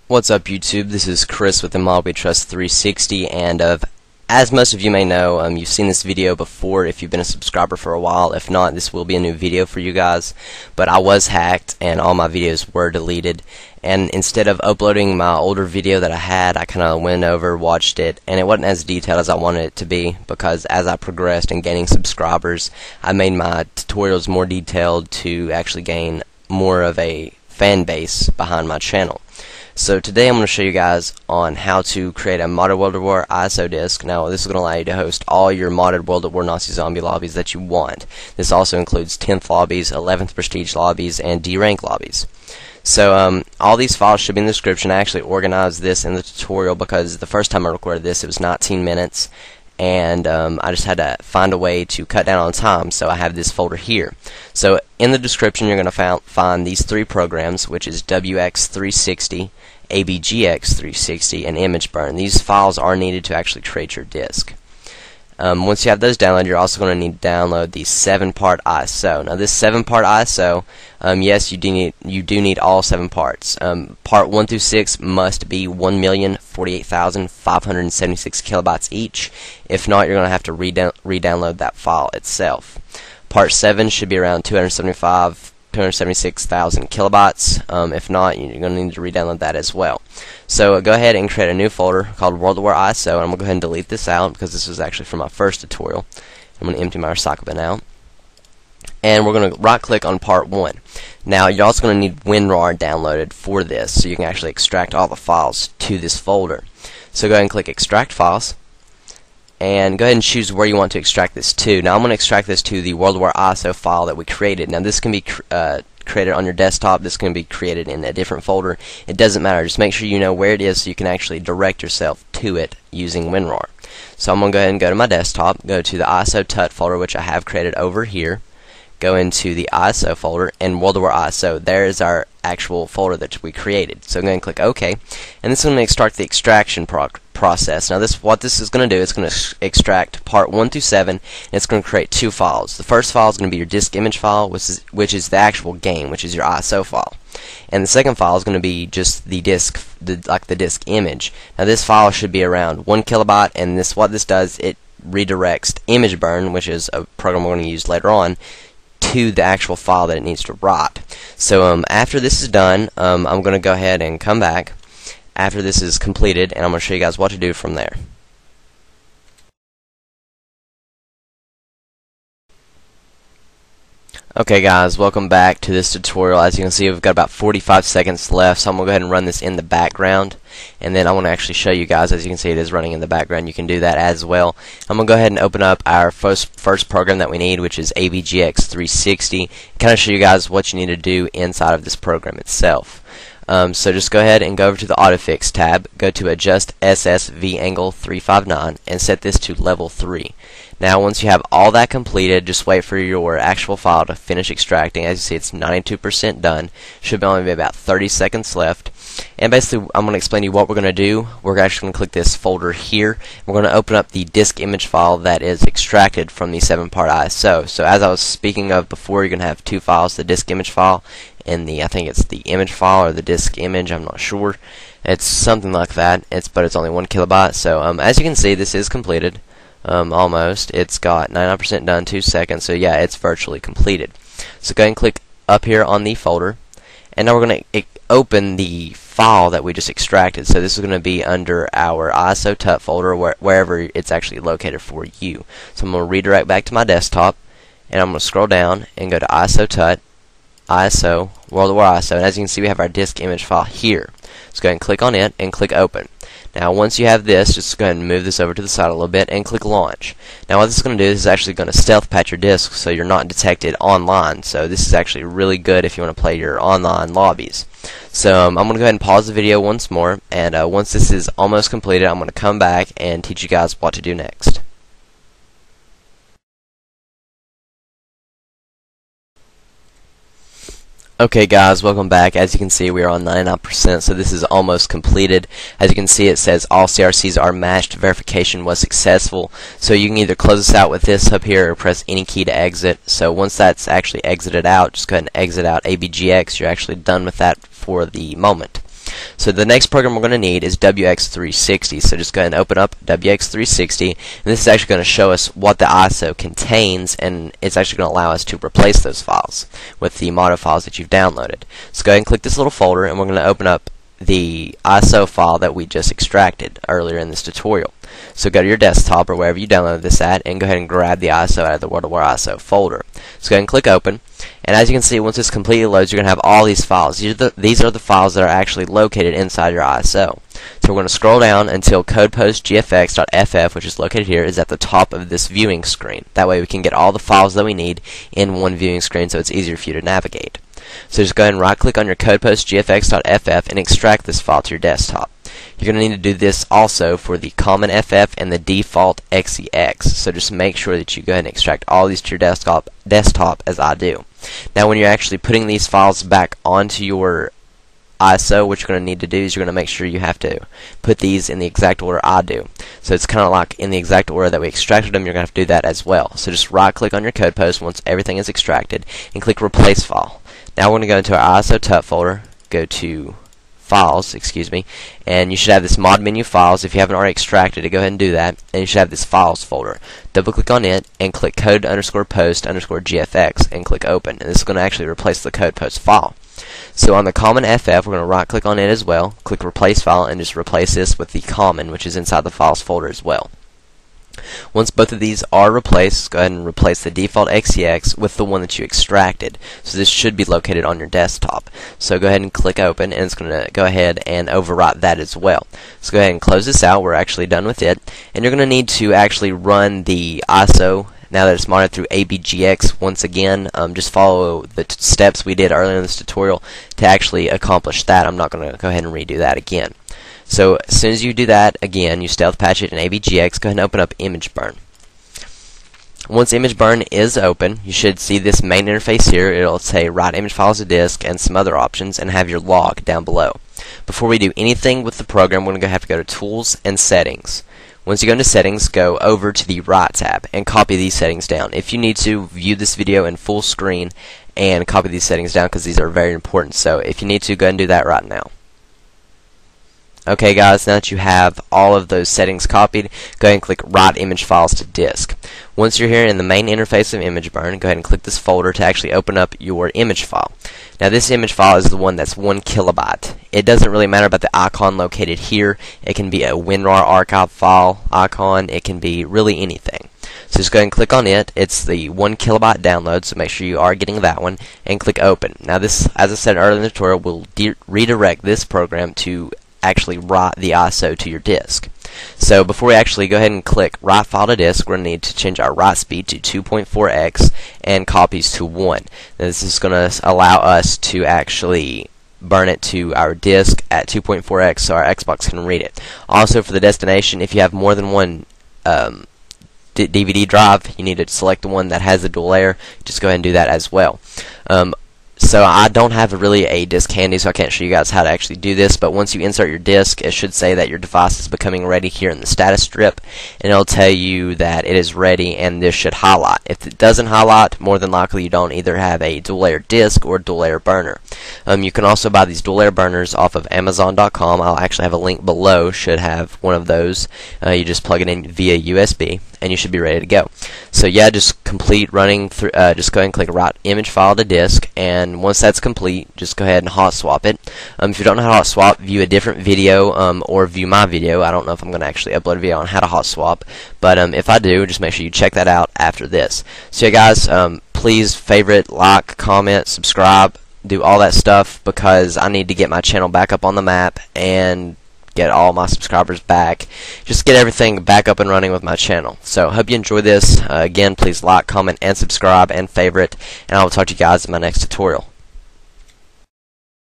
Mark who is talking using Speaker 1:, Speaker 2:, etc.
Speaker 1: What's up, YouTube? This is Chris with IMGBURN Trust 360, and as most of you may know, you've seen this video before if you've been a subscriber for a while. If not, this will be a new video for you guys. But I was hacked, and all my videos were deleted. And instead of uploading my older video that I had, I kind of went over, watched it, and it wasn't as detailed as I wanted it to be, because as I progressed in gaining subscribers, I made my tutorials more detailed to actually gain more of a fan base behind my channel. So today I'm going to show you guys on how to create a modded World War ISO disk. Now this is going to allow you to host all your modded World War Nazi zombie lobbies that you want. This also includes 10th lobbies, 11th prestige lobbies, and D rank lobbies. So all these files should be in the description. I actually organized this in the tutorial because the first time I recorded this it was 19 minutes. And I just had to find a way to cut down on time, so I have this folder here. So in the description you're going to find these three programs, which is WX360, ABGX360, and IMGBURN. These files are needed to actually create your disk. Once you have those downloaded, you're also going to need to download the 7-part ISO. Now this 7-part ISO, yes, you do need all 7 parts. Part 1 through 6 must be 1,048,576 kilobytes each. If not, you're going to have to re-download that file itself. Part 7 should be around 276,000 kilobytes. If not, you're going to need to re-download that as well. So go ahead and create a new folder called World War ISO, and I'm going to go ahead and delete this out because this was actually from my first tutorial. I'm going to empty my recycle bin out. And we're going to right click on part 1. Now you're also going to need WinRAR downloaded for this, so you can actually extract all the files to this folder. So go ahead and click extract files, and go ahead and choose where you want to extract this to. Now I'm going to extract this to the World War ISO file that we created. Now this can be created on your desktop, this can be created in a different folder. It doesn't matter, just make sure you know where it is so you can actually direct yourself to it using WinRAR. So I'm going to go ahead and go to my desktop, go to the ISO TUT folder, which I have created over here, go into the ISO folder, and World War ISO, there is our actual folder that we created. So go ahead and click OK, and this is going to start the extraction process. Now what this is going to do, it's going to extract part 1 through 7, and it's going to create 2 files. The first file is going to be your disk image file, which is the actual game, which is your ISO file. And the second file is going to be just the disk, like the disk image. Now this file should be around 1 kilobyte, and what this does, it redirects IMGBURN, which is a program we're going to use later on, to the actual file that it needs to write. So after this is done, I'm going to go ahead and come back after this is completed, and I'm going to show you guys what to do from there. Okay guys, welcome back to this tutorial. As you can see, we've got about 45 seconds left, so I'm going to go ahead and run this in the background, and then I want to actually show you guys. As you can see, it is running in the background. You can do that as well. I'm going to go ahead and open up our first program that we need, which is ABGX360, kind of show you guys what you need to do inside of this program itself. So just go ahead and go over to the AutoFix tab, go to Adjust SSV Angle 359, and set this to level 3. Now once you have all that completed, just wait for your actual file to finish extracting. As you see, it's 92% done. Should only be about 30 seconds left. And basically, I'm going to explain to you what we're going to do. We're actually going to click this folder here. We're going to open up the disk image file that is extracted from the 7-part ISO. So as I was speaking of before, you're going to have 2 files, the disk image file and I think it's the image file or the disk image, I'm not sure. It's something like that. But it's only 1 kilobyte. So as you can see, this is completed. Almost. It's got 99% done, 2 seconds, so yeah, it's virtually completed. So go ahead and click up here on the folder, and now we're going to open the file that we just extracted. So this is going to be under our ISO TUT folder, wherever it's actually located for you. So I'm going to redirect back to my desktop, and I'm going to scroll down and go to ISO TUT, ISO, World War ISO, and as you can see, we have our disk image file here. So go ahead and click on it and click open. Now once you have this, just go ahead and move this over to the side a little bit and click launch. Now what this is going to do is actually going to stealth patch your disk so you're not detected online. So this is actually really good if you want to play your online lobbies. So I'm going to go ahead and pause the video once more, and once this is almost completed, I'm going to come back and teach you guys what to do next. Okay guys, welcome back. As you can see, we are on 99%, so this is almost completed. As you can see, it says all CRCs are matched, verification was successful. So you can either close this out with this up here or press any key to exit. So once that's actually exited out, just go ahead and exit out ABGX. You're actually done with that for the moment. So the next program we're going to need is WX360. So just go ahead and open up WX360, and this is actually going to show us what the ISO contains, and it's actually going to allow us to replace those files with the mono files that you've downloaded. So go ahead and click this little folder, and we're going to open up the ISO file that we just extracted earlier in this tutorial. So go to your desktop or wherever you downloaded this at, and go ahead and grab the ISO out of the WAW ISO folder. So go ahead and click open, and as you can see, once this completely loads, you're going to have all these files. These are the files that are actually located inside your ISO. So we're going to scroll down until codepostgfx.ff, which is located here, is at the top of this viewing screen. That way we can get all the files that we need in one viewing screen, so it's easier for you to navigate. So just go ahead and right click on your codepostgfx.ff and extract this file to your desktop. You're going to need to do this also for the common FF and the default XEX. So just make sure that you go ahead and extract all these to your desktop as I do. Now when you're actually putting these files back onto your ISO, what you're going to need to do is you're going to make sure you have to put these in the exact order I do. So it's kind of like in the exact order that we extracted them, you're going to have to do that as well. So just right click on your code post once everything is extracted and click replace file. Now we're going to go into our ISO tut folder, go to files, and you should have this mod menu files. If you haven't already extracted it, go ahead and do that, and you should have this files folder. Double click on it and click code_post_gfx and click open, and this is going to actually replace the code post file. So on the common FF, we're going to right click on it as well, click replace file, and just replace this with the common, which is inside the files folder as well. Once both of these are replaced, go ahead and replace the default XEX with the one that you extracted. So this should be located on your desktop. So go ahead and click open, and it's going to go ahead and overwrite that as well. So go ahead and close this out. We're actually done with it. And you're going to need to actually run the ISO now that it's modded through IMGBURN once again. Just follow the steps we did earlier in this tutorial to actually accomplish that. I'm not going to go ahead and redo that again. So as soon as you do that, again, you stealth patch it in IMGBURN, go ahead and open up IMGBURN. Once IMGBURN is open, you should see this main interface here. It'll say write image files to disk and some other options, and have your log down below. Before we do anything with the program, we're going to have to go to Tools and Settings. Once you go into Settings, go over to the Right tab and copy these settings down. If you need to, view this video in full screen and copy these settings down because these are very important. So if you need to, go ahead and do that right now. Okay guys, now that you have all of those settings copied, go ahead and click Write Image Files to Disk. Once you're here in the main interface of IMGBURN, go ahead and click this folder to actually open up your image file. Now this image file is the one that's 1 kilobyte. It doesn't really matter about the icon located here. It can be a WinRAR archive file icon. It can be really anything. So just go ahead and click on it. It's the 1 kilobyte download, so make sure you are getting that one, and click open. Now this, as I said earlier in the tutorial, will redirect this program to actually write the ISO to your disk. So before we actually go ahead and click write file to disk, we're going to need to change our write speed to 2.4x and copies to 1. Now this is going to allow us to actually burn it to our disk at 2.4x so our Xbox can read it. Also for the destination, if you have more than one DVD drive, you need to select the one that has the dual layer. Just go ahead and do that as well. So I don't have really a disk handy, so I can't show you guys how to actually do this, but once you insert your disk, it should say that your device is becoming ready here in the status strip, and it'll tell you that it is ready, and this should highlight. If it doesn't highlight, more than likely you don't either have a dual layer disk or dual layer burner. You can also buy these dual layer burners off of Amazon.com. I'll actually have a link below, should have one of those. You just plug it in via USB, and you should be ready to go. So yeah, just complete running through, just go ahead and click write image file to disk, and once that's complete, just go ahead and hot swap it. If you don't know how to hot swap, view a different video or view my video. I don't know if I'm going to actually upload a video on how to hot swap, but if I do, just make sure you check that out after this. So yeah guys, please favorite, like, comment, subscribe, do all that stuff, because I need to get my channel back up on the map and get all my subscribers back. Just get everything back up and running with my channel. So hope you enjoy this. Again, please like, comment, and subscribe, and favorite, and I will talk to you guys in my next tutorial.